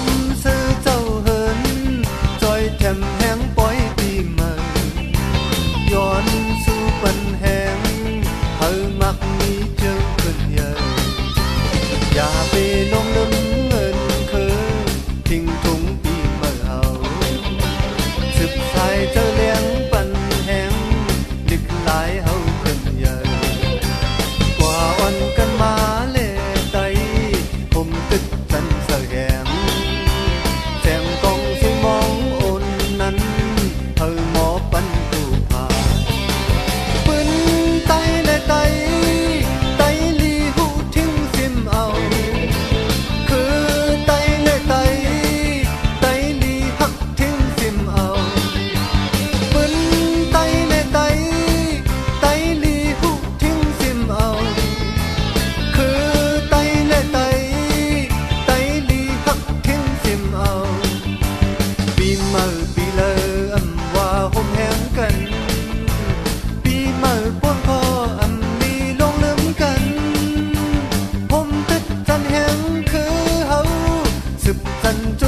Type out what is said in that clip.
มซื้อเจ้าเหินจอยแถมแหงปล่อยปีใหม่ย้อนสู่ปันแหงเฮามักมีเจ้าคนใหญ่อย่าไปลงลืมเงินคือทิ้งถุงปีเมื่อเอาสืบสายเจ้าเลี้ยงปันแหงดึกหลายเฮาคนใหญ่กว่าอ่อนกันมาเลไตผมตึกจันเสแหงแสงกองสวยมองโอนนั้นเฮาหมอปันกูพาปืนไตและไตลีหูทิ้งซิมเอาคือไตและไตลีหักทิ้งซิมเอาปืนไตและไตลีหูทิ้งซิมเอาคือไตและไตลีหักทิ้งซิมเอาปีเมื่อปีเลออำว่าห่มแหงกันปีเมื่อปวดคออำมีลงลืมกันผมตึกจันแหงคือเฮาสืบจันจ